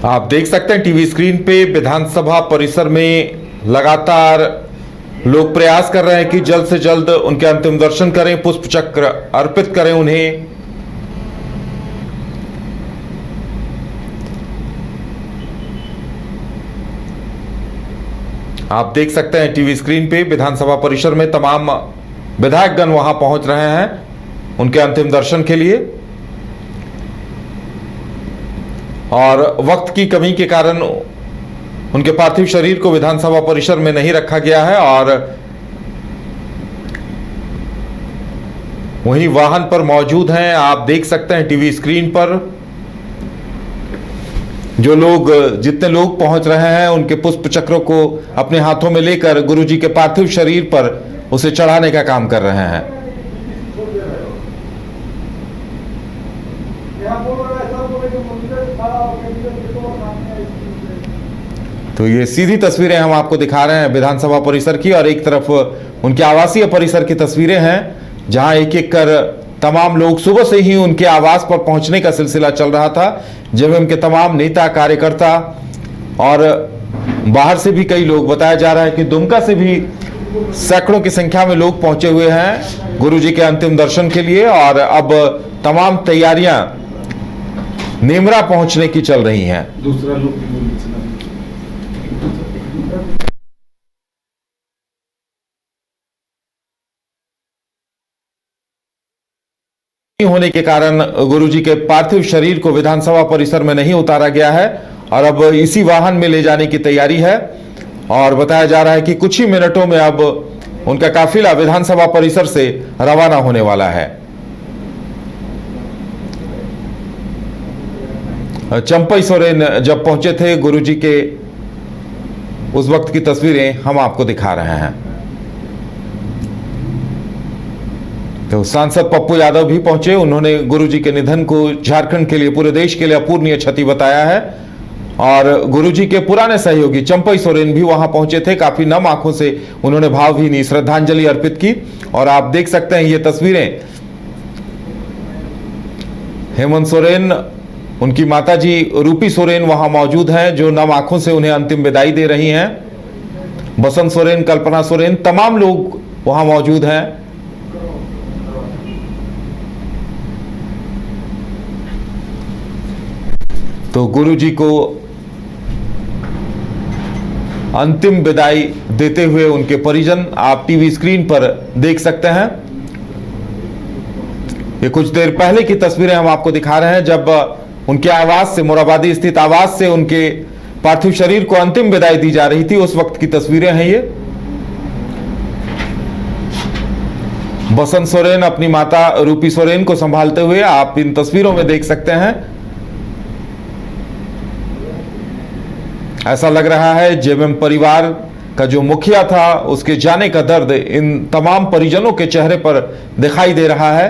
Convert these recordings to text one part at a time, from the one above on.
आप देख सकते हैं टीवी स्क्रीन पे विधानसभा परिसर में लगातार लोग प्रयास कर रहे हैं कि जल्द से जल्द उनके अंतिम दर्शन करें, पुष्प चक्र अर्पित करें उन्हें। आप देख सकते हैं टीवी स्क्रीन पे विधानसभा परिसर में तमाम विधायकगण वहां पहुंच रहे हैं उनके अंतिम दर्शन के लिए, और वक्त की कमी के कारण उनके पार्थिव शरीर को विधानसभा परिसर में नहीं रखा गया है, और वहीं वाहन पर मौजूद हैं। आप देख सकते हैं टीवी स्क्रीन पर जो लोग, जितने लोग पहुंच रहे हैं उनके पुष्प चक्रों को अपने हाथों में लेकर गुरुजी के पार्थिव शरीर पर उसे चढ़ाने का काम कर रहे हैं। तो ये सीधी तस्वीरें हम आपको दिखा रहे हैं विधानसभा परिसर की, और एक तरफ उनके आवासीय परिसर की तस्वीरें हैं जहां एक एक कर तमाम लोग सुबह से ही उनके आवास पर पहुंचने का सिलसिला चल रहा था। जेएमएम के तमाम नेता कार्यकर्ता और बाहर से भी कई लोग, बताया जा रहा है कि दुमका से भी सैकड़ों की संख्या में लोग पहुंचे हुए हैं गुरुजी के अंतिम दर्शन के लिए, और अब तमाम तैयारियां नेमरा पहुंचने की चल रही हैं। दूसरा लोग होने के कारण गुरुजी के पार्थिव शरीर को विधानसभा परिसर में नहीं उतारा गया है, और अब इसी वाहन में ले जाने की तैयारी है, और बताया जा रहा है कि कुछ ही मिनटों में अब उनका काफिला विधानसभा परिसर से रवाना होने वाला है। चंपई सोरेन जब पहुंचे थे गुरुजी के, उस वक्त की तस्वीरें हम आपको दिखा रहे हैं। तो सांसद पप्पू यादव भी पहुंचे, उन्होंने गुरुजी के निधन को झारखंड के लिए, पूरे देश के लिए अपूरणीय क्षति बताया है, और गुरुजी के पुराने सहयोगी चंपई सोरेन भी वहां पहुंचे थे। काफी नम आंखों से उन्होंने भावभीनी श्रद्धांजलि अर्पित की, और आप देख सकते हैं ये तस्वीरें हेमंत सोरेन, उनकी माताजी रूपी सोरेन वहां मौजूद हैं जो नम आंखों से उन्हें अंतिम विदाई दे रही हैं। बसंत सोरेन, कल्पना सोरेन, तमाम लोग वहां मौजूद हैं। तो गुरुजी को अंतिम विदाई देते हुए उनके परिजन आप टीवी स्क्रीन पर देख सकते हैं। ये कुछ देर पहले की तस्वीरें हम आपको दिखा रहे हैं जब उनके आवास से, मोराबादी स्थित आवास से उनके पार्थिव शरीर को अंतिम विदाई दी जा रही थी, उस वक्त की तस्वीरें हैं ये। बसंत सोरेन अपनी माता रूपी सोरेन को संभालते हुए आप इन तस्वीरों में देख सकते हैं। ऐसा लग रहा है जेएमएम परिवार का जो मुखिया था उसके जाने का दर्द इन तमाम परिजनों के चेहरे पर दिखाई दे रहा है।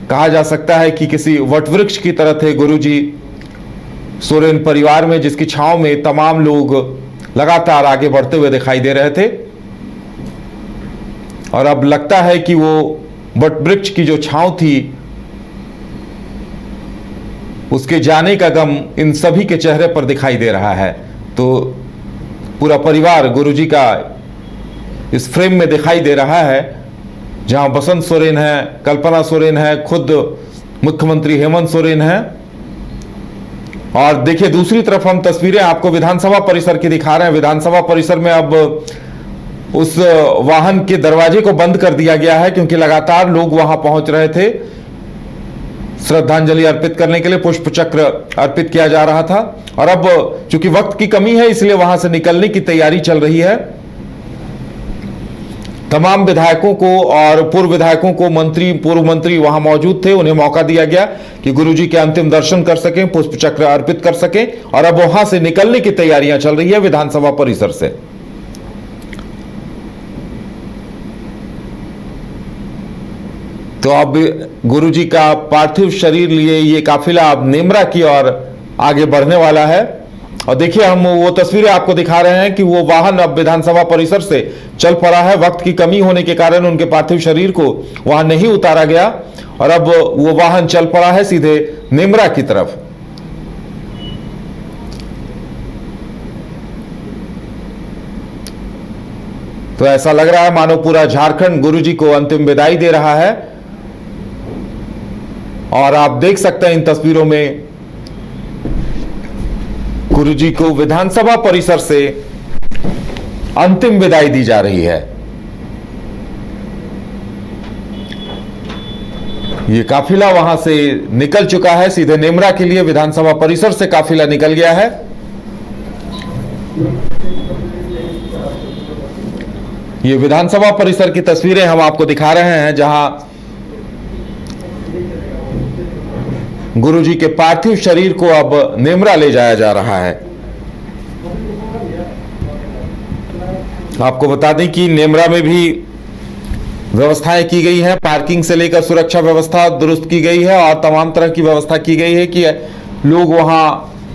कहा जा सकता है कि किसी वटवृक्ष की तरह थे गुरुजी सोरेन परिवार में, जिसकी छांव में तमाम लोग लगातार आगे बढ़ते हुए दिखाई दे रहे थे, और अब लगता है कि वो वटवृक्ष की जो छांव थी उसके जाने का गम इन सभी के चेहरे पर दिखाई दे रहा है। तो पूरा परिवार गुरुजी का इस फ्रेम में दिखाई दे रहा है, जहां बसंत सोरेन है, कल्पना सोरेन है, खुद मुख्यमंत्री हेमंत सोरेन है। और देखिए दूसरी तरफ हम तस्वीरें आपको विधानसभा परिसर की दिखा रहे हैं। विधानसभा परिसर में अब उस वाहन के दरवाजे को बंद कर दिया गया है क्योंकि लगातार लोग वहां पहुंच रहे थे श्रद्धांजलि अर्पित करने के लिए, पुष्प चक्र अर्पित किया जा रहा था। और अब चूंकि वक्त की कमी है इसलिए वहां से निकलने की तैयारी चल रही है। तमाम विधायकों को और पूर्व विधायकों को, मंत्री, पूर्व मंत्री वहां मौजूद थे, उन्हें मौका दिया गया कि गुरुजी के अंतिम दर्शन कर सकें, पुष्प चक्र अर्पित कर सकें, और अब वहां से निकलने की तैयारियां चल रही है विधानसभा परिसर से। तो अब गुरुजी का पार्थिव शरीर लिए ये काफिला अब नेमरा की ओर आगे बढ़ने वाला है, और देखिए हम वो तस्वीरें आपको दिखा रहे हैं कि वो वाहन अब विधानसभा परिसर से चल पड़ा है। वक्त की कमी होने के कारण उनके पार्थिव शरीर को वहां नहीं उतारा गया और अब वो वाहन चल पड़ा है सीधे नेमरा की तरफ। तो ऐसा लग रहा है मानो पूरा झारखंड गुरुजी को अंतिम विदाई दे रहा है। और आप देख सकते हैं इन तस्वीरों में गुरुजी को विधानसभा परिसर से अंतिम विदाई दी जा रही है। ये काफिला वहां से निकल चुका है सीधे नेमरा के लिए। विधानसभा परिसर से काफिला निकल गया है। ये विधानसभा परिसर की तस्वीरें हम आपको दिखा रहे हैं जहां गुरुजी के पार्थिव शरीर को अब नेमरा ले जाया जा रहा है। आपको बता दें कि नेमरा में भी व्यवस्थाएं की गई हैं। पार्किंग से लेकर सुरक्षा व्यवस्था दुरुस्त की गई है और तमाम तरह की व्यवस्था की गई है कि लोग वहां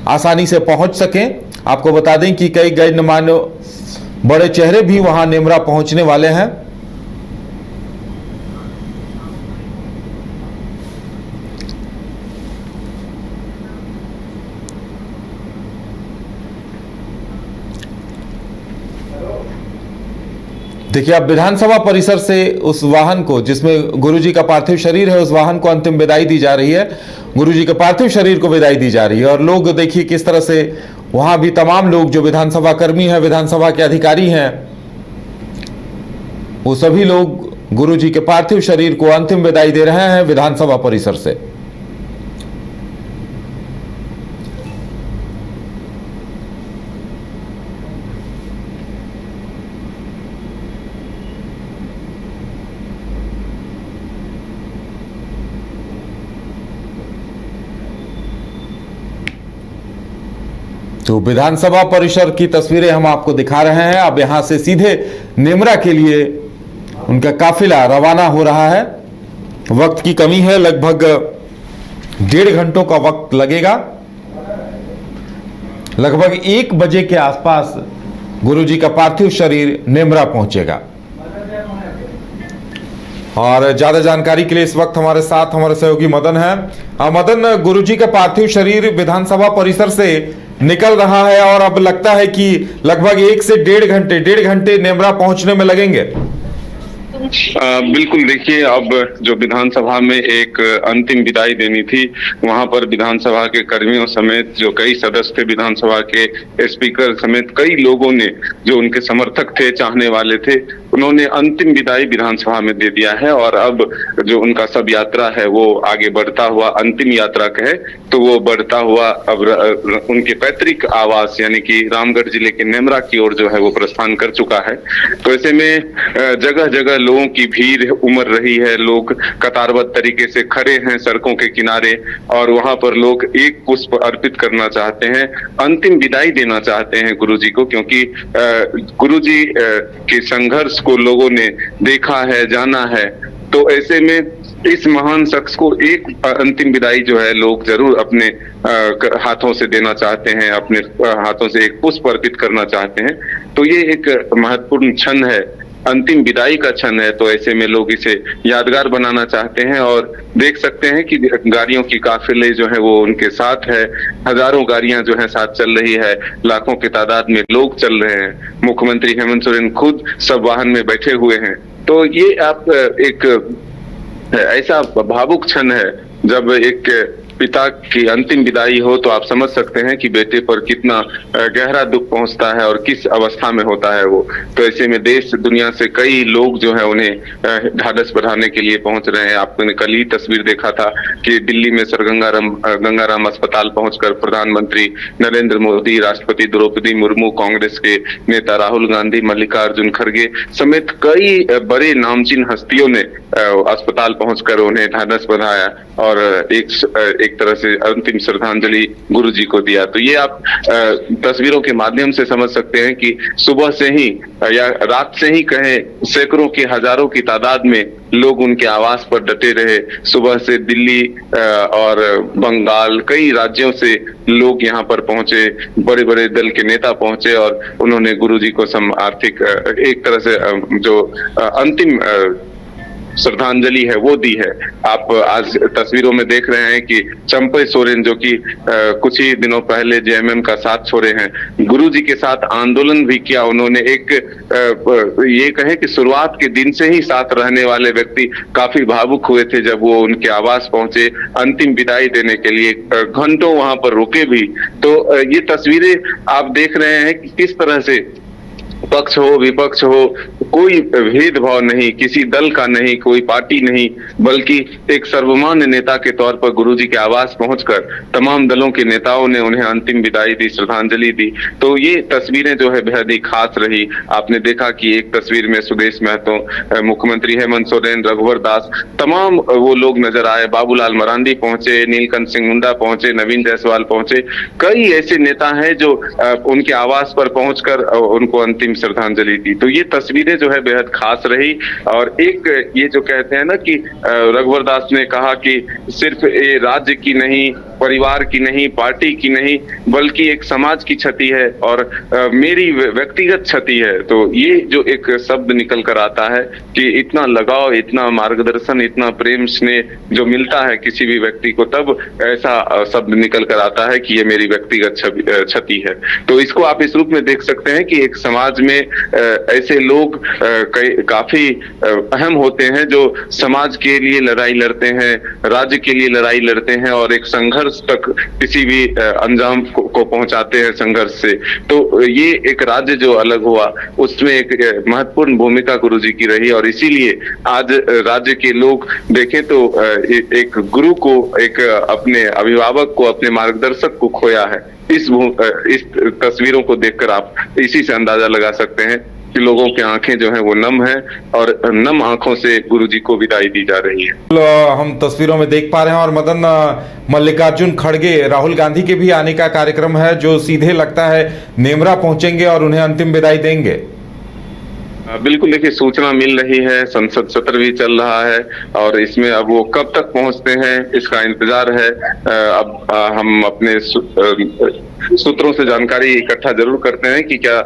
आसानी से पहुंच सकें। आपको बता दें कि कई गणमान्य बड़े चेहरे भी वहां नेमरा पहुंचने वाले हैं। देखिए अब विधानसभा परिसर से उस वाहन को जिसमें गुरुजी का पार्थिव शरीर है, उस वाहन को अंतिम विदाई दी जा रही है। गुरुजी के पार्थिव शरीर को विदाई दी जा रही है और लोग देखिए किस तरह से वहां भी तमाम लोग जो विधानसभा कर्मी हैं, विधानसभा के अधिकारी हैं, वो सभी लोग गुरुजी के पार्थिव शरीर को अंतिम विदाई दे रहे हैं विधानसभा परिसर से। तो विधानसभा परिसर की तस्वीरें हम आपको दिखा रहे हैं। अब यहां से सीधे नेमरा के लिए उनका काफिला रवाना हो रहा है। वक्त की कमी है, लगभग 1.5 घंटों का वक्त लगेगा। लगभग 1 बजे के आसपास गुरुजी का पार्थिव शरीर नेमरा पहुंचेगा। और ज्यादा जानकारी के लिए इस वक्त हमारे साथ हमारे सहयोगी मदन है। मदन, गुरुजी का पार्थिव शरीर विधानसभा परिसर से निकल रहा है और अब लगता है कि लगभग 1 से 1.5 घंटे नेमरा पहुंचने में लगेंगे। बिल्कुल, देखिए अब जो विधानसभा में एक अंतिम विदाई देनी थी, वहां पर विधानसभा के कर्मियों समेत जो कई सदस्य थे, विधानसभा के स्पीकर समेत कई लोगों ने, जो उनके समर्थक थे, चाहने वाले थे, उन्होंने अंतिम विदाई विधानसभा में दे दिया है। और अब जो उनका सब यात्रा है वो आगे बढ़ता हुआ, अंतिम यात्रा कहे तो वो बढ़ता हुआ अब उनके पैतृक आवास यानी कि रामगढ़ जिले के नेमरा की ओर जो है वो प्रस्थान कर चुका है। तो ऐसे में जगह जगह लोगों की भीड़ उमड़ रही है। लोग कतारबद्ध तरीके से खड़े हैं सड़कों के किनारे और वहां पर लोग एक पुष्प अर्पित करना चाहते हैं, अंतिम विदाई देना चाहते हैं गुरुजी को, क्योंकि गुरुजी के संघर्ष को लोगों ने देखा है, जाना है। तो ऐसे में इस महान शख्स को एक अंतिम विदाई जो है लोग जरूर अपने हाथों से देना चाहते हैं, अपने हाथों से एक पुष्प अर्पित करना चाहते हैं। तो ये एक महत्वपूर्ण क्षण है, अंतिम विदाई का क्षण है। तो ऐसे में लोग इसे यादगार बनाना चाहते हैं और देख सकते हैं कि गाड़ियों की काफिले जो है वो उनके साथ है। हजारों गाड़ियां जो है साथ चल रही है, लाखों की तादाद में लोग चल रहे हैं। मुख्यमंत्री हेमंत सोरेन खुद सब वाहन में बैठे हुए हैं। तो ये आप एक ऐसा भावुक क्षण है जब एक पिता की अंतिम विदाई हो, तो आप समझ सकते हैं कि बेटे पर कितना गहरा दुख पहुंचता है और किस अवस्था में होता है वो। तो ऐसे में देश दुनिया से कई लोग जो है उन्हें ढाढ़स बढ़ाने के लिए पहुंच रहे हैं। आपने कल ही तस्वीर देखा था कि दिल्ली में सर गंगाराम अस्पताल पहुंचकर प्रधानमंत्री नरेंद्र मोदी, राष्ट्रपति द्रौपदी मुर्मू, कांग्रेस के नेता राहुल गांधी, मल्लिकार्जुन खड़गे समेत कई बड़े नामचीन हस्तियों ने अस्पताल पहुंचकर उन्हें ढाढ़स बढ़ाया और एक एक तरह से अंतिम श्रद्धांजलि गुरुजी को दिया। तो ये आप तस्वीरों के माध्यम से समझ सकते हैं कि सुबह से ही या रात से ही कहें सैकड़ों की हजारों की तादाद में लोग उनके आवास पर डटे रहे। सुबह से दिल्ली और बंगाल कई राज्यों से लोग यहाँ पर पहुंचे, बड़े बड़े दल के नेता पहुंचे और उन्होंने गुरुजी को आर्थिक एक तरह से जो अंतिम श्रद्धांजलि है वो दी है। आप आज तस्वीरों में देख रहे हैं कि चंपई सोरेन जो कि कुछ ही दिनों पहले जेएमएम का साथ छोड़े हैं, गुरुजी के साथ आंदोलन भी किया। उन्होंने एक ये कहे कि शुरुआत के दिन से ही साथ रहने वाले व्यक्ति काफी भावुक हुए थे जब वो उनके आवास पहुंचे अंतिम विदाई देने के लिए, घंटों वहां पर रुके भी। तो ये तस्वीरें आप देख रहे हैं कि किस तरह से पक्ष हो विपक्ष हो कोई भेदभाव नहीं, किसी दल का नहीं, कोई पार्टी नहीं, बल्कि एक सर्वमान्य नेता के तौर पर गुरुजी के आवास पहुंचकर तमाम दलों के नेताओं ने उन्हें अंतिम विदाई दी, श्रद्धांजलि दी। तो ये तस्वीरें जो है बेहद ही खास रही। आपने देखा कि एक तस्वीर में सुदेश महतो, मुख्यमंत्री हेमंत सोरेन, रघुवर दास, तमाम वो लोग नजर आए। बाबूलाल मरांडी पहुंचे, नीलकंठ सिंह मुंडा पहुंचे, नवीन जायसवाल पहुंचे। कई ऐसे नेता हैं जो उनके आवास पर पहुंचकर उनको अंतिम श्रद्धांजलि दी। तो ये तस्वीरें जो है बेहद खास रही। और एक ये जो कहते हैं ना कि रघुवर दास ने कहा कि सिर्फ ये राज्य की नहीं, परिवार की नहीं, पार्टी की नहीं, बल्कि एक समाज की क्षति है और मेरी व्यक्तिगत क्षति है। तो ये जो एक शब्द निकल कर आता है कि इतना लगाव, इतना मार्गदर्शन, इतना प्रेम स्नेह जो मिलता है किसी भी व्यक्ति को, तब ऐसा शब्द निकल कर आता है कि ये मेरी व्यक्तिगत क्षति है। तो इसको आप इस रूप में देख सकते हैं कि एक समाज में ऐसे लोग काफी अहम होते हैं जो समाज के लिए लड़ाई लड़ते हैं, राज्य के लिए लड़ाई लड़ते हैं और एक संघर्ष तक किसी भी अंजाम को पहुंचाते हैं संघर्ष से। तो ये एक राज्य जो अलग हुआ उसमें एक महत्वपूर्ण भूमिका गुरुजी की रही और इसीलिए आज राज्य के लोग देखें तो एक गुरु को, एक अपने अभिभावक को, अपने मार्गदर्शक को खोया है। इस तस्वीरों को देखकर आप इसी से अंदाजा लगा सकते हैं कि लोगों की आंखें जो हैं वो नम हैं और नम आंखों से गुरुजी को विदाई दी जा रही है। हम तस्वीरों में देख पा रहे हैं और मदन, मल्लिकार्जुन खड़गे, राहुल गांधी के भी आने का कार्यक्रम है जो सीधे लगता है नेमरा पहुंचेंगे और उन्हें अंतिम विदाई देंगे। बिल्कुल, देखिए सूचना मिल रही है, संसद सत्र भी चल रहा है और इसमें अब वो कब तक पहुंचते हैं इसका इंतजार है। अब हम अपने सूत्रों से जानकारी इकट्ठा जरूर करते हैं कि क्या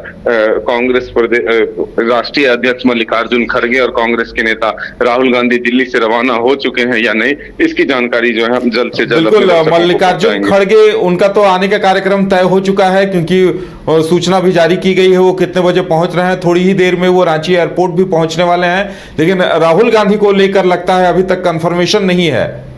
कांग्रेस राष्ट्रीय अध्यक्ष मल्लिकार्जुन खड़गे और कांग्रेस के नेता राहुल गांधी दिल्ली से रवाना हो चुके हैं या नहीं, इसकी जानकारी जो है हम जल्द से जल्द। बिल्कुल, मल्लिकार्जुन खड़गे उनका तो आने का कार्यक्रम तय हो चुका है क्योंकि सूचना भी जारी की गई है वो कितने बजे पहुंच रहे हैं। थोड़ी ही देर में वो रांची एयरपोर्ट भी पहुंचने वाले हैं, लेकिन राहुल गांधी को लेकर लगता है अभी तक कंफर्मेशन नहीं है।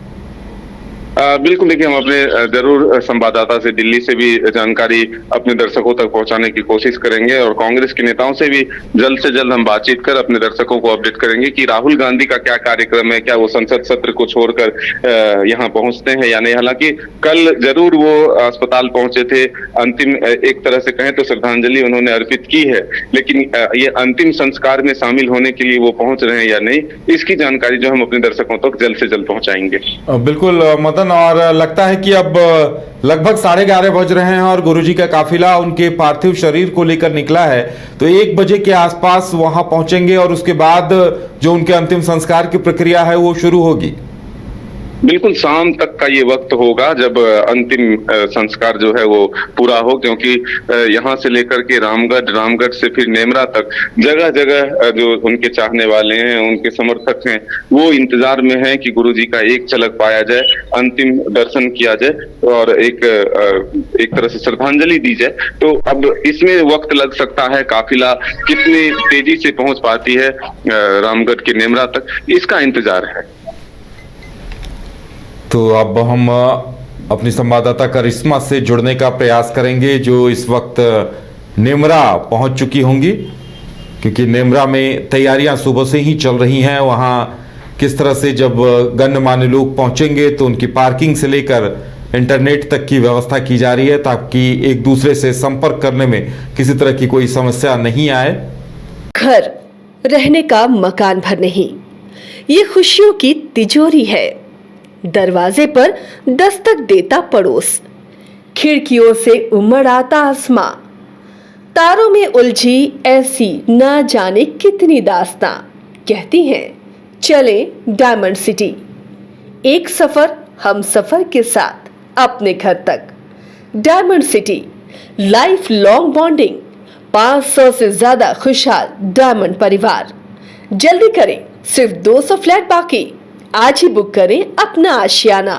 बिल्कुल, देखिए हम अपने जरूर संवाददाता से दिल्ली से भी जानकारी अपने दर्शकों तक पहुंचाने की कोशिश करेंगे और कांग्रेस के नेताओं से भी जल्द से जल्द हम बातचीत कर अपने दर्शकों को अपडेट करेंगे कि राहुल गांधी का क्या कार्यक्रम है, क्या वो संसद सत्र को छोड़कर यहाँ पहुंचते हैं या नहीं। हालांकि कल जरूर वो अस्पताल पहुंचे थे, अंतिम एक तरह से कहें तो श्रद्धांजलि उन्होंने अर्पित की है, लेकिन ये अंतिम संस्कार में शामिल होने के लिए वो पहुंच रहे हैं या नहीं, इसकी जानकारी जो हम अपने दर्शकों तक जल्द से जल्द पहुंचाएंगे। बिल्कुल मदन, और लगता है कि अब लगभग 11:30 बज रहे हैं और गुरुजी का काफिला उनके पार्थिव शरीर को लेकर निकला है, तो 1 बजे के आसपास वहां पहुंचेंगे और उसके बाद जो उनके अंतिम संस्कार की प्रक्रिया है वो शुरू होगी। बिल्कुल, शाम तक का ये वक्त होगा जब अंतिम संस्कार जो है वो पूरा हो, क्योंकि यहाँ से लेकर के रामगढ़ से फिर नेमरा तक जगह जगह जो उनके चाहने वाले हैं, उनके समर्थक हैं, वो इंतजार में हैं कि गुरुजी का एक झलक पाया जाए, अंतिम दर्शन किया जाए और एक तरह से श्रद्धांजलि दी जाए। तो अब इसमें वक्त लग सकता है, काफिला कितनी तेजी से पहुंच पाती है रामगढ़ के नेमरा तक, इसका इंतजार है। तो अब हम अपनी संवाददाता करिश्मा से जुड़ने का प्रयास करेंगे जो इस वक्त नेमरा पहुंच चुकी होंगी, क्योंकि नेमरा में तैयारियां सुबह से ही चल रही हैं। वहां किस तरह से जब गणमान्य लोग पहुंचेंगे तो उनकी पार्किंग से लेकर इंटरनेट तक की व्यवस्था की जा रही है ताकि एक दूसरे से संपर्क करने में किसी तरह की कोई समस्या नहीं आए। घर रहने का मकान भर नहीं, ये खुशियों की तिजोरी है। दरवाजे पर दस्तक देता पड़ोस, खिड़कियों से उमड़ आता आसमां, तारों में उलझी ऐसी न जाने कितनी दास्तां। कहती हैं चले डायमंड सिटी, एक सफर हम सफर के साथ अपने घर तक। Diamond city, life long bonding, 500 से ज्यादा खुशहाल डायमंड परिवार। जल्दी करें, सिर्फ 200 फ्लैट बाकी। आज ही बुक करें अपना आशियाना।